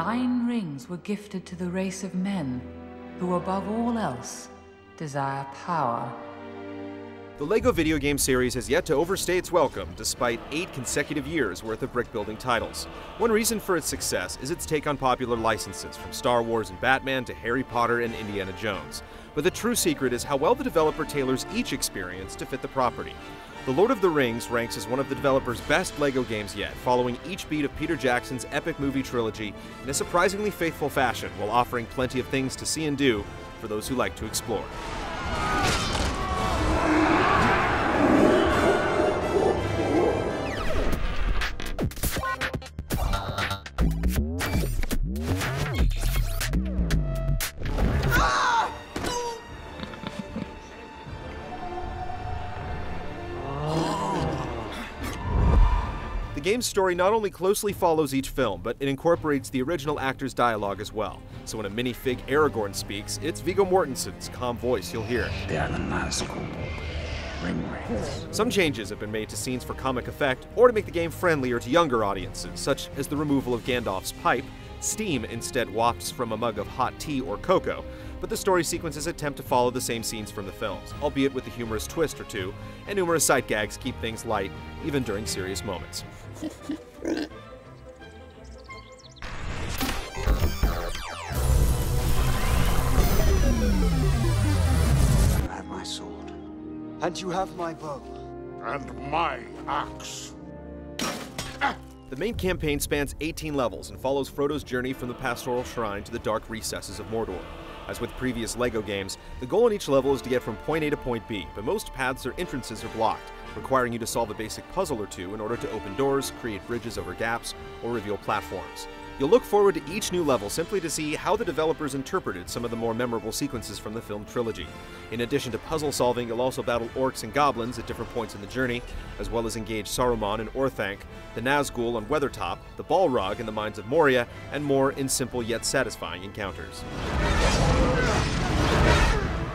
9 rings were gifted to the race of men, who above all else desire power. The LEGO video game series has yet to overstay its welcome, despite 8 consecutive years worth of brick-building titles. One reason for its success is its take on popular licenses, from Star Wars and Batman to Harry Potter and Indiana Jones. But the true secret is how well the developer tailors each experience to fit the property. The Lord of the Rings ranks as one of the developer's best LEGO games yet, following each beat of Peter Jackson's epic movie trilogy in a surprisingly faithful fashion, while offering plenty of things to see and do for those who like to explore. The game's story not only closely follows each film, but it incorporates the original actor's dialogue as well. So when a minifig Aragorn speaks, it's Viggo Mortensen's calm voice you'll hear. They are the Nazgul ringwraiths. Some changes have been made to scenes for comic effect, or to make the game friendlier to younger audiences, such as the removal of Gandalf's pipe. Steam instead wafts from a mug of hot tea or cocoa, but the story sequences attempt to follow the same scenes from the films, albeit with a humorous twist or two, and numerous sight gags keep things light, even during serious moments. You have my sword. And you have my bow. And my axe. The main campaign spans 18 levels and follows Frodo's journey from the pastoral shrine to the dark recesses of Mordor. As with previous LEGO games, the goal in each level is to get from point A to point B, but most paths or entrances are blocked, requiring you to solve a basic puzzle or two in order to open doors, create bridges over gaps, or reveal platforms. You'll look forward to each new level simply to see how the developers interpreted some of the more memorable sequences from the film trilogy. In addition to puzzle solving, you'll also battle orcs and goblins at different points in the journey, as well as engage Saruman and Orthanc, the Nazgul on Weathertop, the Balrog in the Mines of Moria, and more in simple yet satisfying encounters.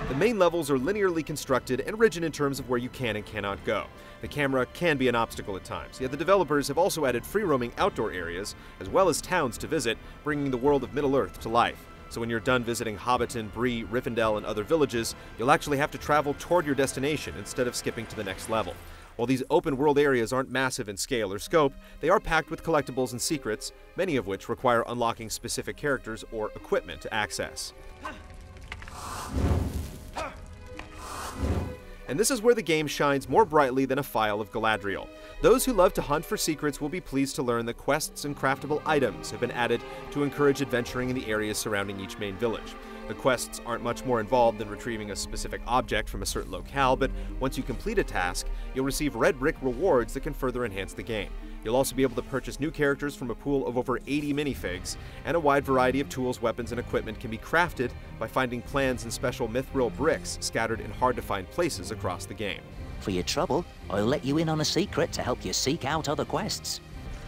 The main levels are linearly constructed and rigid in terms of where you can and cannot go. The camera can be an obstacle at times, yet the developers have also added free-roaming outdoor areas, as well as towns to visit, bringing the world of Middle-earth to life. So when you're done visiting Hobbiton, Bree, Rivendell, and other villages, you'll actually have to travel toward your destination instead of skipping to the next level. While these open-world areas aren't massive in scale or scope, they are packed with collectibles and secrets, many of which require unlocking specific characters or equipment to access. And this is where the game shines more brightly than a file of Galadriel. Those who love to hunt for secrets will be pleased to learn that quests and craftable items have been added to encourage adventuring in the areas surrounding each main village. The quests aren't much more involved than retrieving a specific object from a certain locale, but once you complete a task, you'll receive red brick rewards that can further enhance the game. You'll also be able to purchase new characters from a pool of over 80 minifigs, and a wide variety of tools, weapons, and equipment can be crafted by finding plans and special mithril bricks scattered in hard-to-find places across the game. For your trouble, I'll let you in on a secret to help you seek out other quests.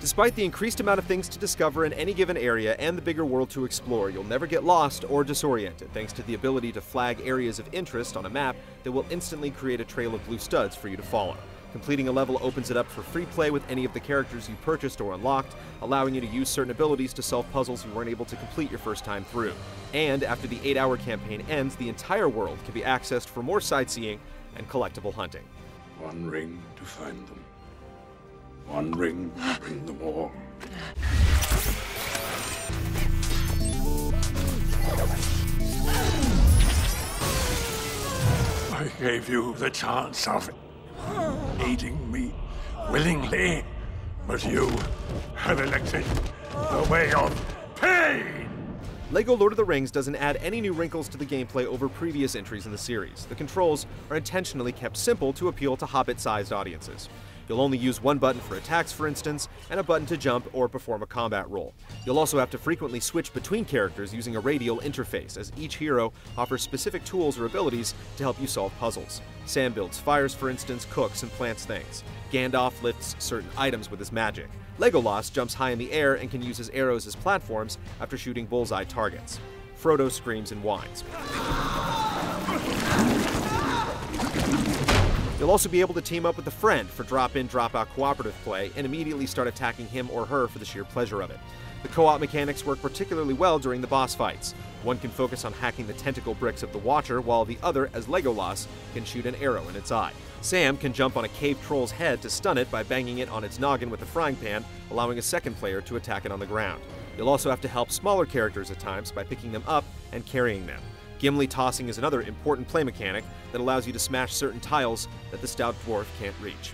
Despite the increased amount of things to discover in any given area and the bigger world to explore, you'll never get lost or disoriented thanks to the ability to flag areas of interest on a map that will instantly create a trail of blue studs for you to follow. Completing a level opens it up for free play with any of the characters you purchased or unlocked, allowing you to use certain abilities to solve puzzles you weren't able to complete your first time through. And after the 8-hour campaign ends, the entire world can be accessed for more sightseeing and collectible hunting. One ring to find them. One ring to bring them all. I gave you the chance of aiding me willingly, but you have elected the way of pain! LEGO Lord of the Rings doesn't add any new wrinkles to the gameplay over previous entries in the series. The controls are intentionally kept simple to appeal to Hobbit-sized audiences. You'll only use one button for attacks, for instance, and a button to jump or perform a combat role. You'll also have to frequently switch between characters using a radial interface, as each hero offers specific tools or abilities to help you solve puzzles. Sam builds fires, for instance, cooks, and plants things. Gandalf lifts certain items with his magic. Legolas jumps high in the air and can use his arrows as platforms after shooting bullseye targets. Frodo screams and whines. You'll also be able to team up with a friend for drop-in, drop-out cooperative play and immediately start attacking him or her for the sheer pleasure of it. The co-op mechanics work particularly well during the boss fights. One can focus on hacking the tentacle bricks of the Watcher, while the other, as Legolas, can shoot an arrow in its eye. Sam can jump on a cave troll's head to stun it by banging it on its noggin with a frying pan, allowing a second player to attack it on the ground. You'll also have to help smaller characters at times by picking them up and carrying them. Gimli tossing is another important play mechanic that allows you to smash certain tiles that the stout dwarf can't reach.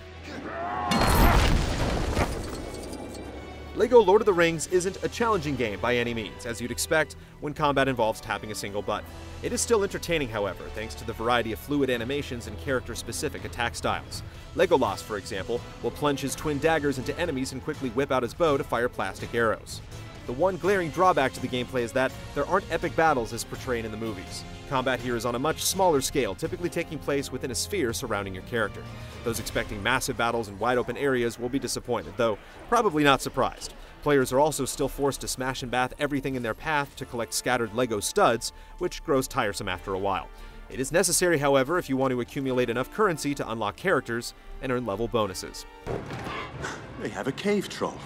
LEGO Lord of the Rings isn't a challenging game by any means, as you'd expect when combat involves tapping a single button. It is still entertaining, however, thanks to the variety of fluid animations and character-specific attack styles. Legolas, for example, will plunge his twin daggers into enemies and quickly whip out his bow to fire plastic arrows. The one glaring drawback to the gameplay is that there aren't epic battles as portrayed in the movies. Combat here is on a much smaller scale, typically taking place within a sphere surrounding your character. Those expecting massive battles in wide-open areas will be disappointed, though probably not surprised. Players are also still forced to smash and bath everything in their path to collect scattered LEGO studs, which grows tiresome after a while. It is necessary, however, if you want to accumulate enough currency to unlock characters and earn level bonuses. They have a cave troll.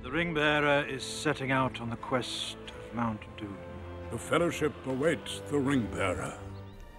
The Ring-Bearer is setting out on the quest of Mount Doom. The Fellowship awaits the Ring-Bearer.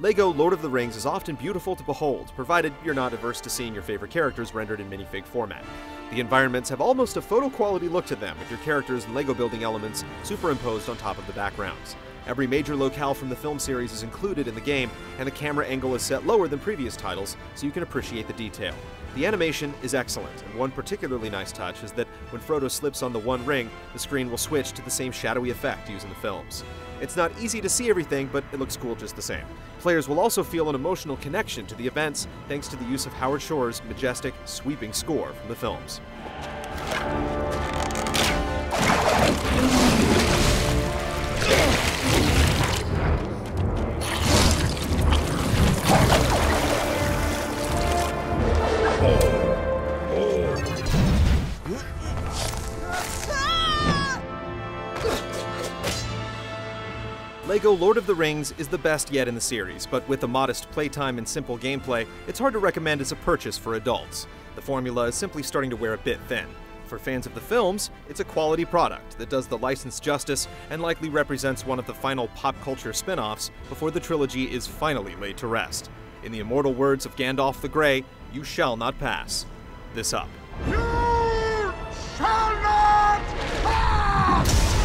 LEGO Lord of the Rings is often beautiful to behold, provided you're not averse to seeing your favorite characters rendered in minifig format. The environments have almost a photo-quality look to them, with your characters and LEGO building elements superimposed on top of the backgrounds. Every major locale from the film series is included in the game, and the camera angle is set lower than previous titles, so you can appreciate the detail. The animation is excellent, and one particularly nice touch is that when Frodo slips on the One Ring, the screen will switch to the same shadowy effect used in the films. It's not easy to see everything, but it looks cool just the same. Players will also feel an emotional connection to the events thanks to the use of Howard Shore's majestic, sweeping score from the films. LEGO Lord of the Rings is the best yet in the series, but with a modest playtime and simple gameplay, it's hard to recommend as a purchase for adults. The formula is simply starting to wear a bit thin. For fans of the films, it's a quality product that does the license justice and likely represents one of the final pop culture spin-offs before the trilogy is finally laid to rest. In the immortal words of Gandalf the Grey, you shall not pass this up. You shall not pass!